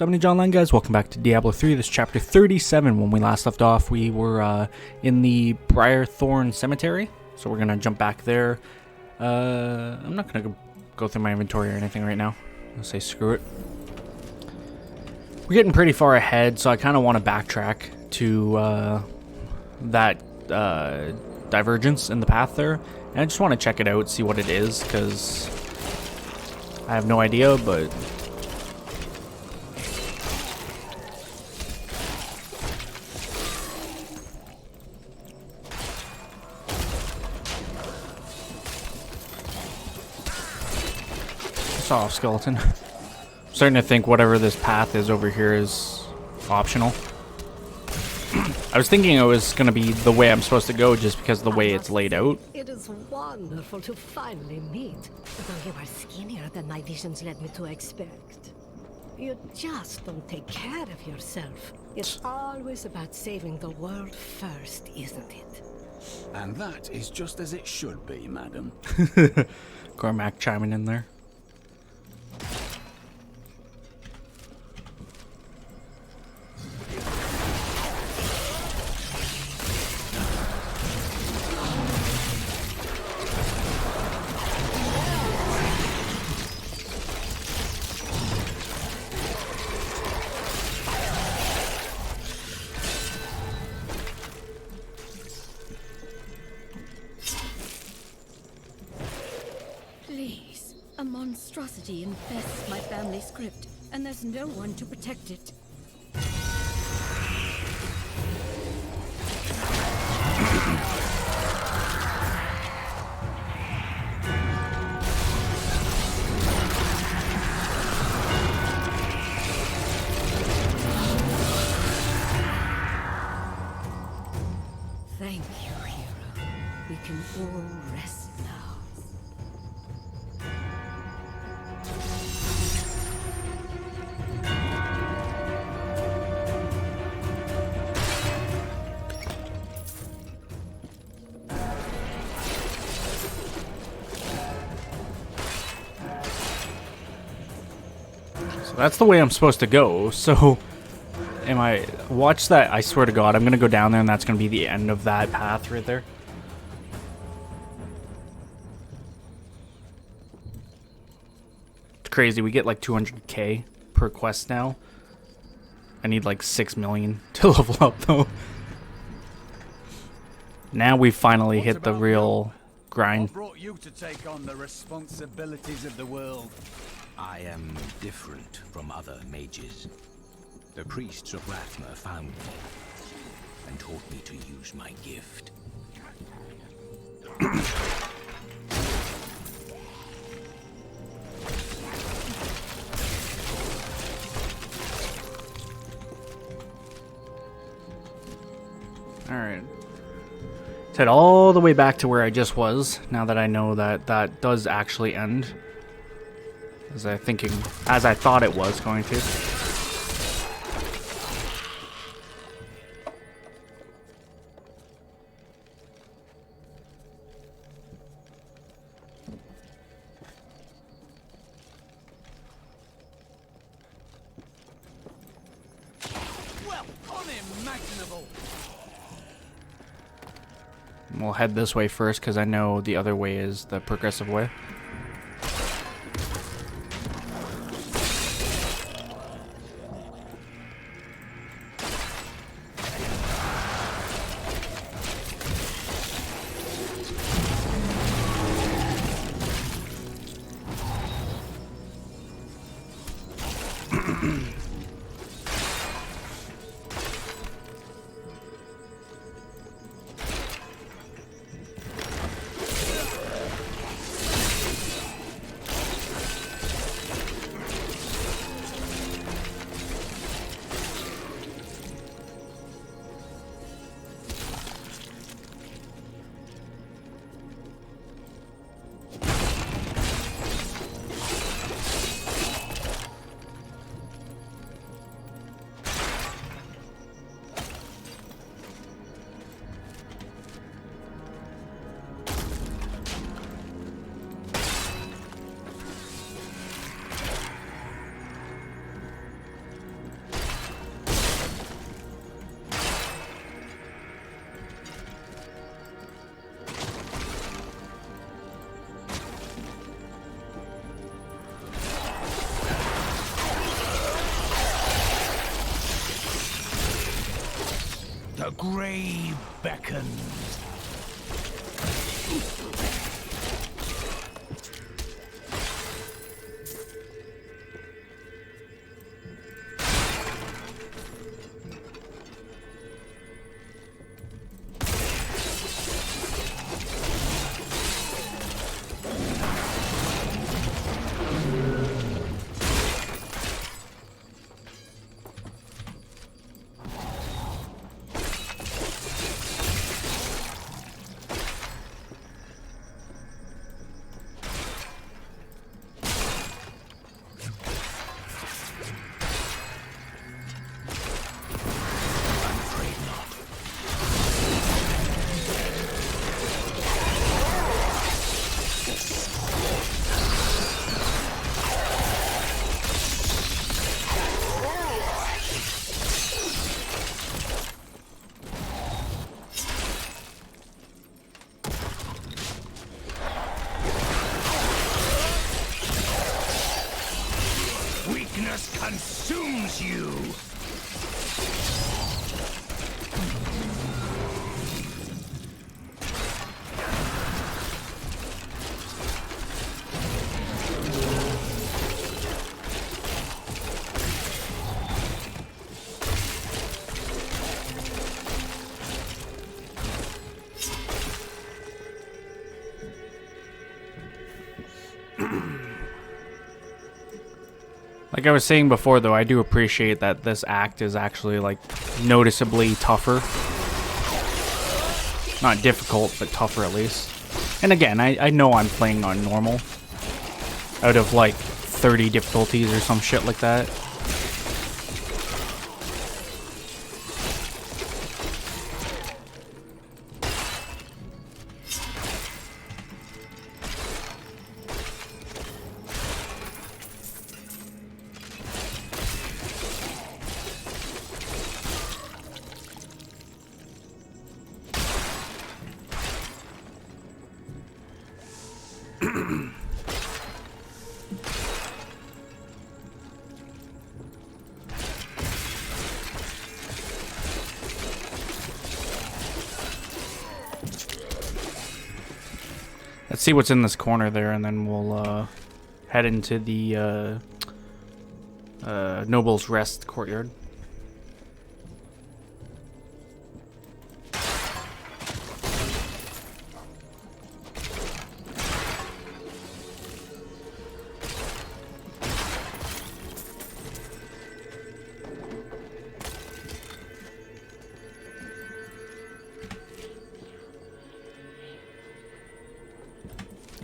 Somebody John Lang, guys. Welcome back to Diablo 3. This is chapter 37. When we last left off, we were in the Briarthorn Cemetery. So we're going to jump back there. I'm not going to go through my inventory or anything right now. I'll say screw it. We're getting pretty far ahead, so I kind of want to backtrack to that divergence in the path there. And I just want to check it out, see what it is, because I have no idea, but... Soft skeleton. I'm starting to think whatever this path is over here is optional. I was thinking it was going to be the way I'm supposed to go just because of the way it's laid out. It is wonderful to finally meet, though you are skinnier than my visions led me to expect. You just don't take care of yourself. It's always about saving the world first, isn't it? And that is just as it should be, madam. Cormac chiming in there. Please, a monstrosity infests my family's crypt, and there's no one to protect it. Thank you, hero. We can all rest now. So that's the way I'm supposed to go. So am I... Watch that. I swear to God, I'm going to go down there and that's going to be the end of that path right there. It's crazy. We get like 200k per quest now. I need like 6 million to level up though. Now we finally hit the real grind. What brought you to take on the responsibilities of the world? I am different from other mages. The priests of Rathma found me and taught me to use my gift. Alright. Let's head all the way back to where I just was, now that I know that that does actually end. As I thought it was going to. Well, unimaginable. We'll head this way first because I know the other way is the progressive way. grave beckons. Weakness consumes you! Like I was saying before, though, I do appreciate that this act is actually, like, noticeably tougher. Not difficult, but tougher at least. And again, I know I'm playing on normal. Out of, like, 30 difficulties or some shit like that. Let's see what's in this corner there, and then we'll head into the Noble's Rest courtyard.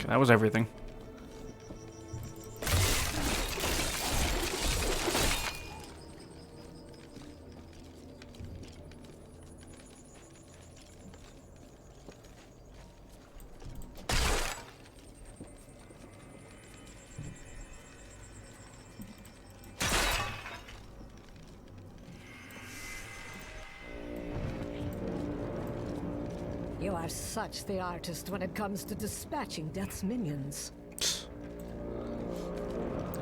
That was everything. You are such the artist when it comes to dispatching Death's minions.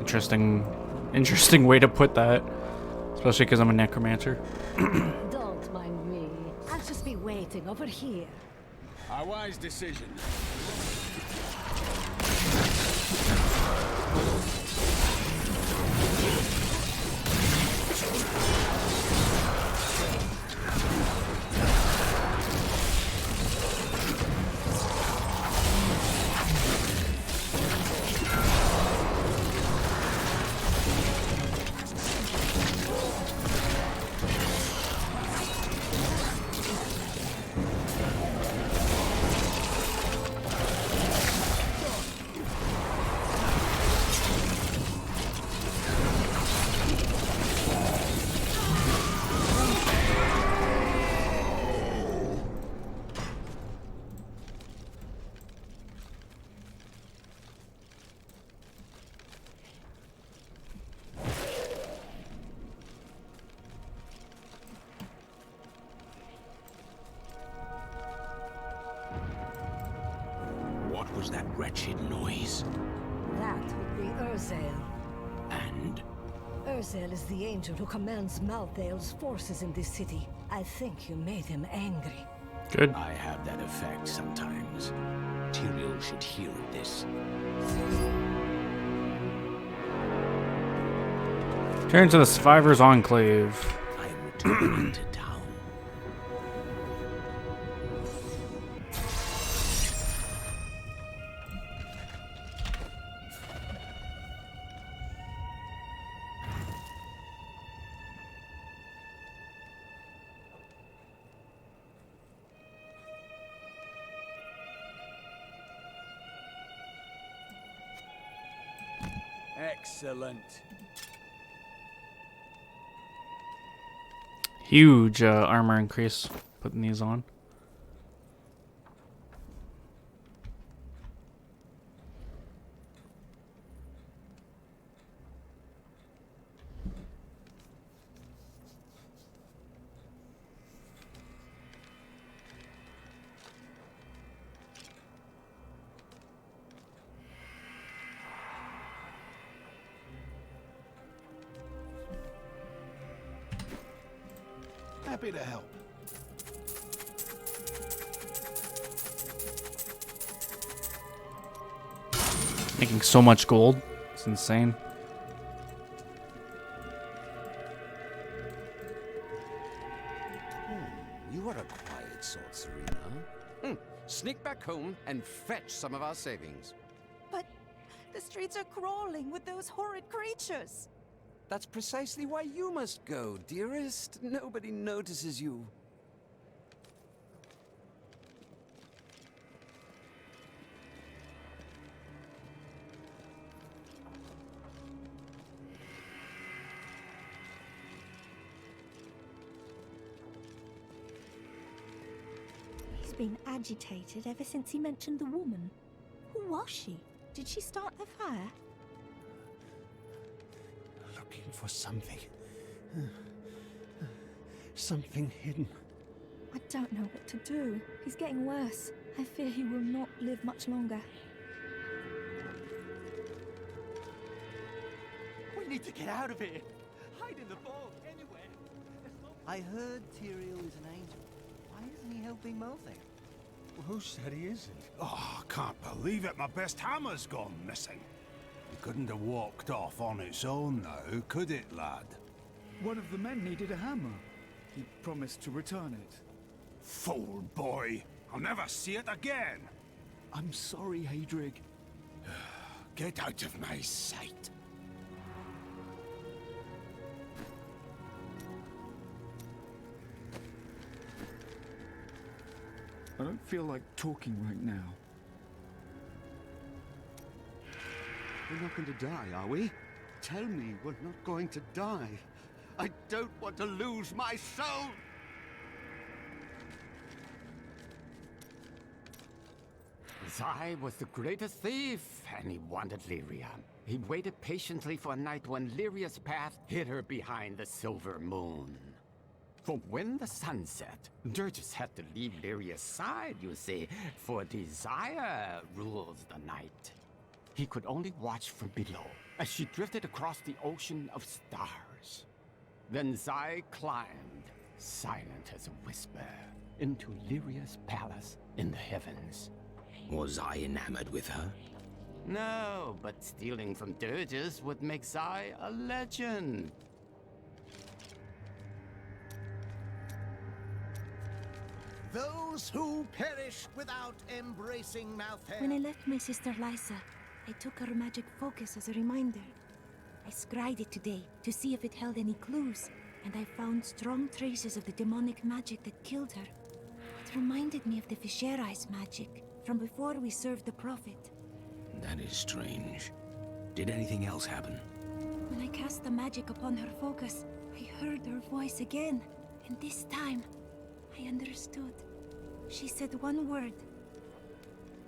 Interesting way to put that. Especially because I'm a necromancer. Don't mind me. I'll just be waiting over here. A wise decision. What was that wretched noise? That would be Urzael. And? Urzael is the angel who commands Malthael's forces in this city, I think you made him angry. Good. I have that effect sometimes. Tyrael should hear of this. Turn to the Survivors Enclave. I return to town. Excellent. Huge armor increase putting these on. Happy to help. Making so much gold. It's insane. You are a quiet sort, Serena. Sneak back home and fetch some of our savings. But the streets are crawling with those horrid creatures. That's precisely why you must go, dearest. Nobody notices you. He's been agitated ever since he mentioned the woman. Who was she? Did she start the fire? Looking for something. Something hidden. I don't know what to do. He's getting worse. I fear he will not live much longer. We need to get out of here. Hide in the vault, anywhere. I heard Tyrael is an angel. Why isn't he helping Malthing? Well, who said he isn't? Oh, I can't believe it. My best hammer's gone missing. It couldn't have walked off on its own now, could it, lad? One of the men needed a hammer. He promised to return it. Fool boy. I'll never see it again. I'm sorry, Hadrig. Get out of my sight. I don't feel like talking right now. We're not going to die, are we? Tell me we're not going to die. I don't want to lose my soul! Zai was the greatest thief, and he wanted Lyria. He waited patiently for a night when Lyria's path hid her behind the silver moon. For when the sun set, Durgis had to leave Lyria's side, you see, for desire rules the night. He could only watch from below as she drifted across the ocean of stars. Then Zai climbed, silent as a whisper, into Lyria's palace in the heavens. Was I enamored with her? No, but stealing from Durgis would make Zai a legend. Those who perish without embracing Malthea. When I left my sister Lysa, I took her magic focus as a reminder. I scryed it today to see if it held any clues, and I found strong traces of the demonic magic that killed her. It reminded me of the Fisherai's magic from before we served the Prophet. That is strange. Did anything else happen? When I cast the magic upon her focus, I heard her voice again, and this time, I understood. She said one word.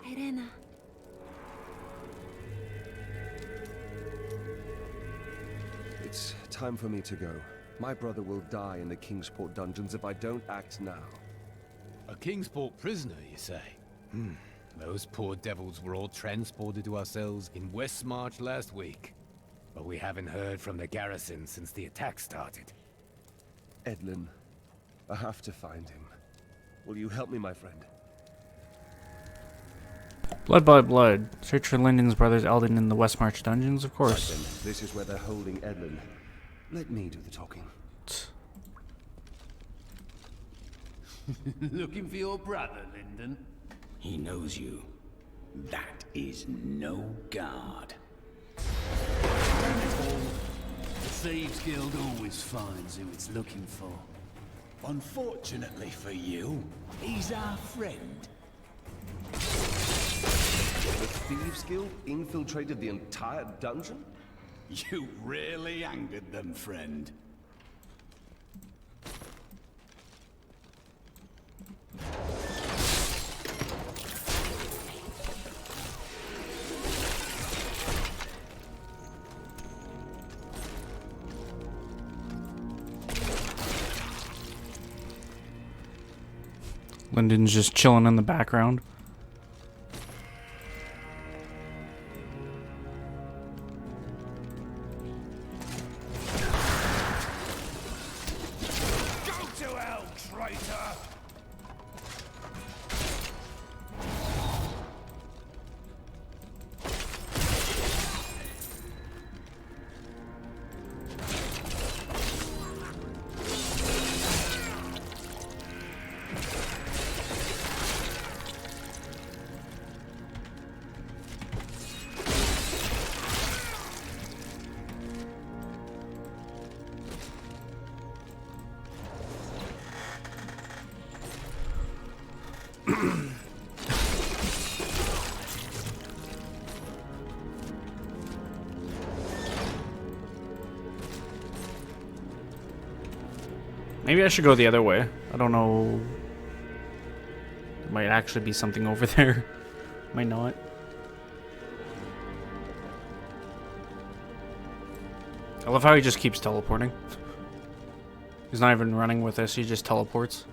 Irena. It's time for me to go. My brother will die in the Kingsport dungeons if I don't act now. A Kingsport prisoner, you say? Those poor devils were all transported to our cells in Westmarch last week. But we haven't heard from the garrison since the attack started. Edlin, I have to find him. Will you help me, my friend? Blood by blood. Search for Lyndon's brothers Eldon in the Westmarch dungeons, of course. Right then, this is where they're holding Edlin. Let me do the talking. Looking for your brother, Lyndon? He knows you. That is no guard. The Thieves Guild always finds who it's looking for. Unfortunately for you, he's our friend. The Thieves Guild infiltrated the entire dungeon? You really angered them, friend. Lyndon's just chilling in the background. Go to hell, traitor! Maybe I should go the other way. I don't know. There might actually be something over there. Might not. I love how he just keeps teleporting. He's not even running with us, he just teleports.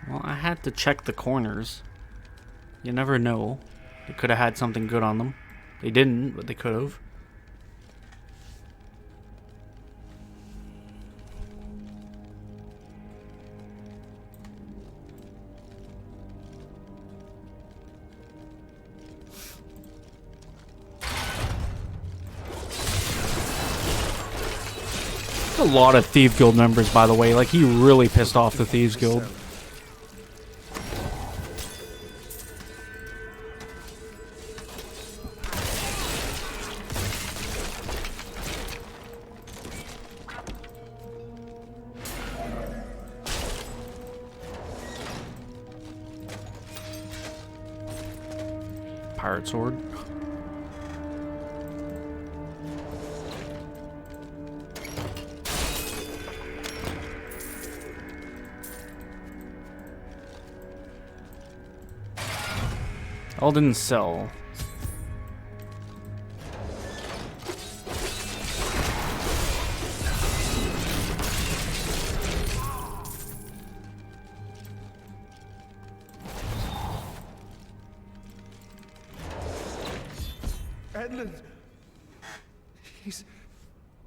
Well, I had to check the corners. You never know. They could have had something good on them. They didn't, but they could have. A lot of Thief Guild members, by the way. Like, he really pissed off the Thieves Guild. Pirate sword. All didn't sell. Edlin!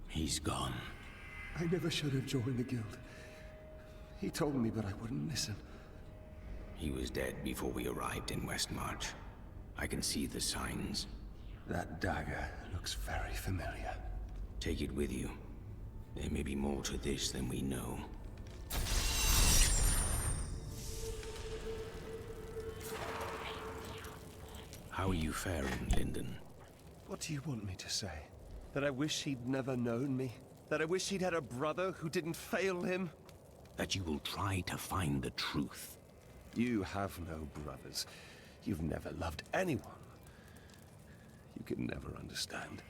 He's gone. I never should have joined the guild. He told me, but I wouldn't listen. He was dead before we arrived in Westmarch. I can see the signs. That dagger looks very familiar. Take it with you. There may be more to this than we know. How are you faring, Lyndon? What do you want me to say? That I wish he'd never known me? That I wish he'd had a brother who didn't fail him? That you will try to find the truth. You have no brothers. You've never loved anyone. You can never understand.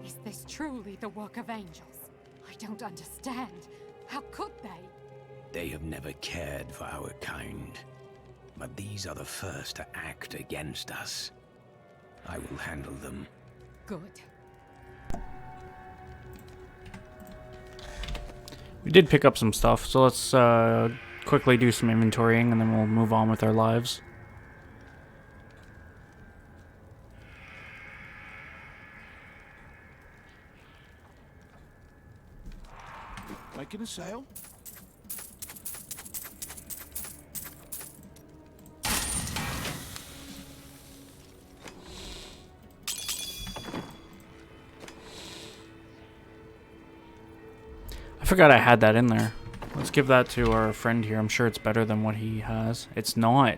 Is this truly the work of angels? I don't understand. How could they? They have never cared for our kind. But these are the first to act against us. I will handle them. Good. We did pick up some stuff, so let's quickly do some inventorying and then we'll move on with our lives. Making a sale? I forgot I had that in there. Let's give that to our friend here. I'm sure it's better than what he has. It's not.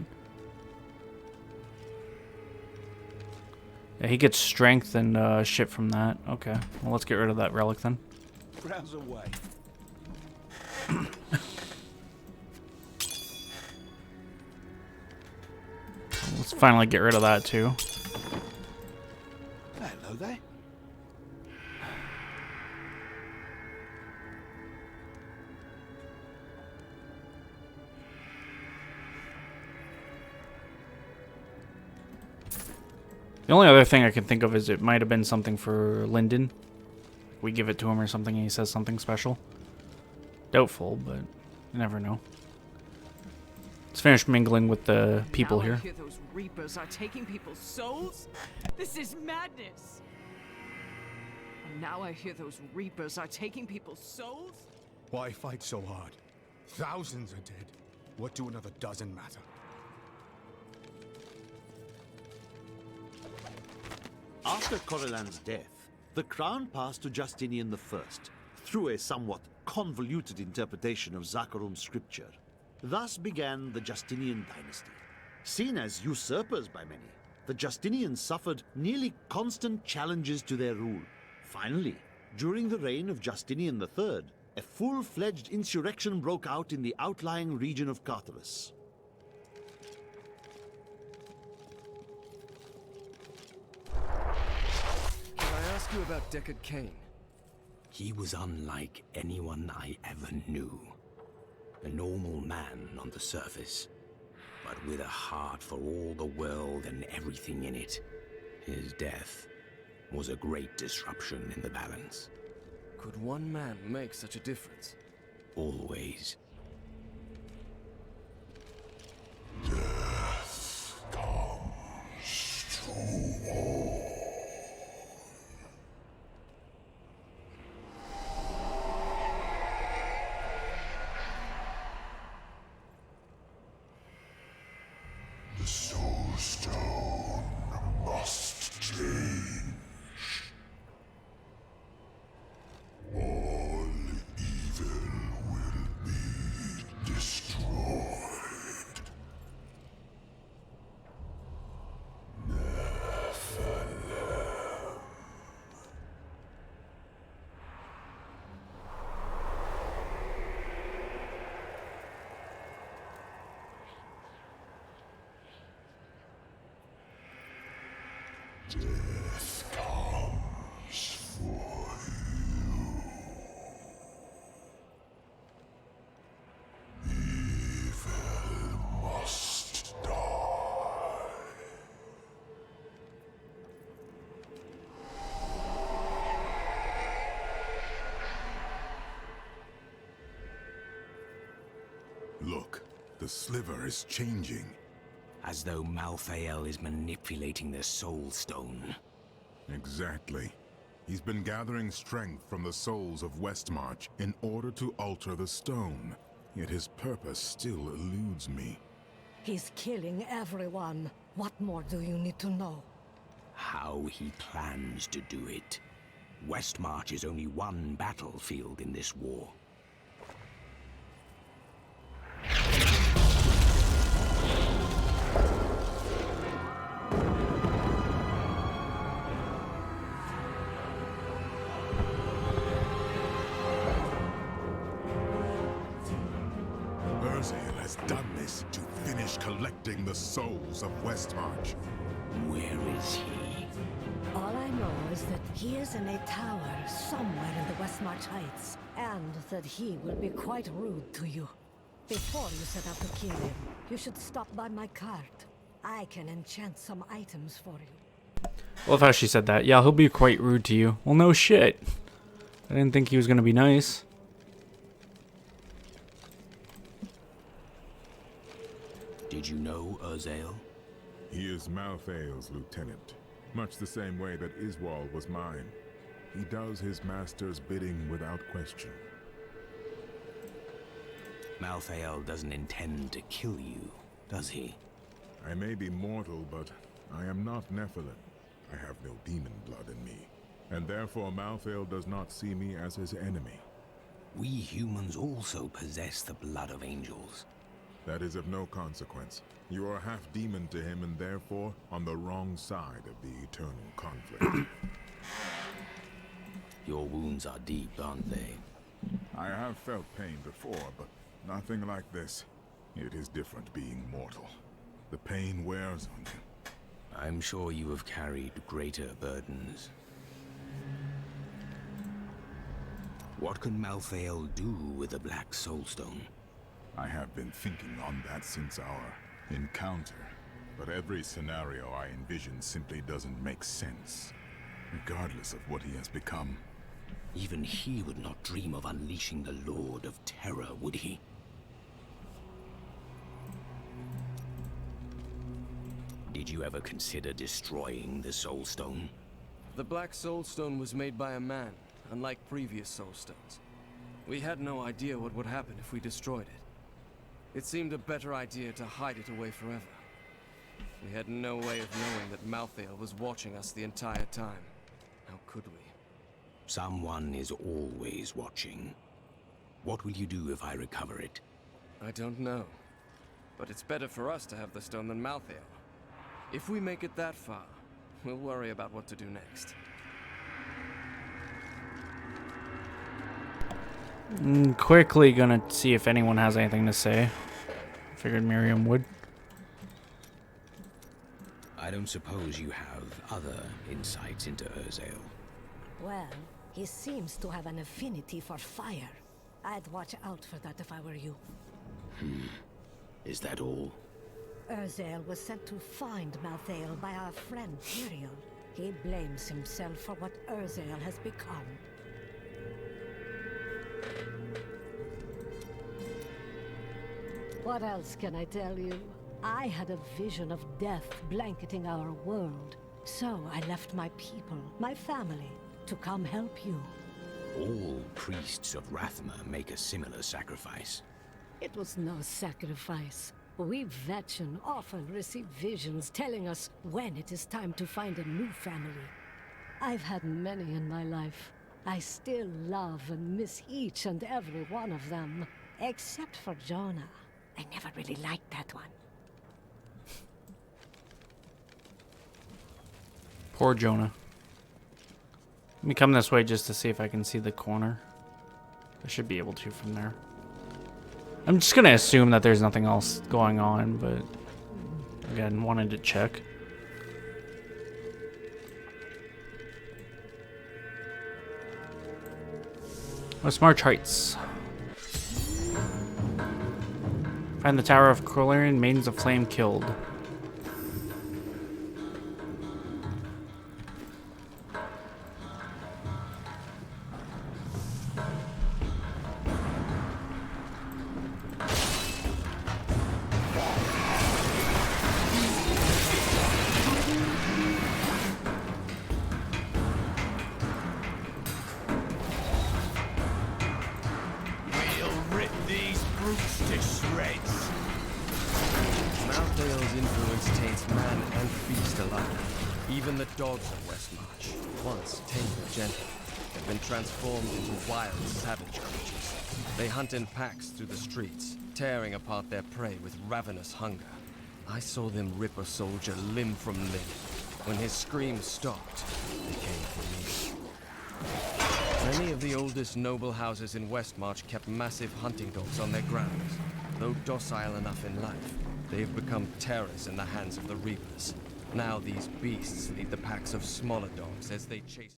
Yeah, he gets strength and shit from that. Okay, well let's get rid of that relic then. Browse away. Let's finally get rid of that too. Hello there. The only other thing I can think of is it might have been something for Lyndon. We give it to him or something and he says something special. Doubtful, but you never know. Let's finish mingling with the people here. I hear those reapers are taking people's souls? This is madness! And now I hear those reapers are taking people's souls? Why fight so hard? Thousands are dead. What to another dozen matter? After Corellan's death, the crown passed to Justinian I through a somewhat convoluted interpretation of Zakharum's scripture. Thus began the Justinian dynasty. Seen as usurpers by many, the Justinians suffered nearly constant challenges to their rule. Finally, during the reign of Justinian III, a full-fledged insurrection broke out in the outlying region of Carthage. Can I ask you about Deckard Cain? He was unlike anyone I ever knew. A normal man on the surface, but with a heart for all the world and everything in it. His death was a great disruption in the balance. Could one man make such a difference? Always. Death comes to all. The Soul Stone must change. All evil will be destroyed. Death comes for you. Evil must die. Look, the sliver is changing. As though Malthael is manipulating the Soul Stone. Exactly. He's been gathering strength from the souls of Westmarch in order to alter the stone. Yet his purpose still eludes me. He's killing everyone. What more do you need to know? How he plans to do it. Westmarch is only one battlefield in this war. Urzael has done this to finish collecting the souls of Westmarch. Where is he? All I know is that he is in a tower somewhere in the Westmarch Heights, and that he will be quite rude to you. Before you set out to kill him, you should stop by my cart. I can enchant some items for you. Love how she said that. Yeah, he'll be quite rude to you. Well, no shit. I didn't think he was gonna be nice. Did you know Urzael? He is Malthael's lieutenant, much the same way that Iswal was mine. He does his master's bidding without question. Malthael doesn't intend to kill you, does he? I may be mortal, but I am not Nephilim. I have no demon blood in me, and therefore Malthael does not see me as his enemy. We humans also possess the blood of angels. That is of no consequence. You are half demon to him and therefore on the wrong side of the eternal conflict. Your wounds are deep, aren't they? I have felt pain before, but nothing like this. It is different being mortal. The pain wears on you. I'm sure you have carried greater burdens. What can Malthael do with the Black Soulstone? I have been thinking on that since our encounter, but every scenario I envision simply doesn't make sense, regardless of what he has become. Even he would not dream of unleashing the Lord of Terror, would he? Did you ever consider destroying the Soulstone? The Black Soulstone was made by a man, unlike previous Soulstones. We had no idea what would happen if we destroyed it. It seemed a better idea to hide it away forever. We had no way of knowing that Malthael was watching us the entire time. How could we? Someone is always watching. What will you do if I recover it? I don't know. But it's better for us to have the stone than Malthael. If we make it that far, we'll worry about what to do next. Quickly gonna see if anyone has anything to say. Figured Miriam would. I don't suppose you have other insights into Urzael. Well, he seems to have an affinity for fire. I'd watch out for that if I were you. Is that all? Urzael was sent to find Malthael by our friend Tyrael. He blames himself for what Urzael has become. What else can I tell you? I had a vision of death blanketing our world. So I left my people, my family, to come help you. All priests of Rathma make a similar sacrifice. It was no sacrifice. We Vetchen often receive visions telling us when it is time to find a new family. I've had many in my life. I still love and miss each and every one of them. Except for Jonah. I never really liked that one. Poor Jonah. Let me come this way just to see if I can see the corner. I should be able to from there. I'm just gonna assume that there's nothing else going on, but again, wanted to check. Westmarch Heights. Find the Tower of Courtyard, Maidens of Flame killed. Malthael's influence taints man and beast alike. Even the dogs of Westmarch, once tame and gentle, have been transformed into wild, savage creatures. They hunt in packs through the streets, tearing apart their prey with ravenous hunger. I saw them rip a soldier limb from limb. When his screams stopped, they came for me. Many of the oldest noble houses in Westmarch kept massive hunting dogs on their grounds. Though docile enough in life, they've become terrors in the hands of the Reapers. Now these beasts lead the packs of smaller dogs as they chase...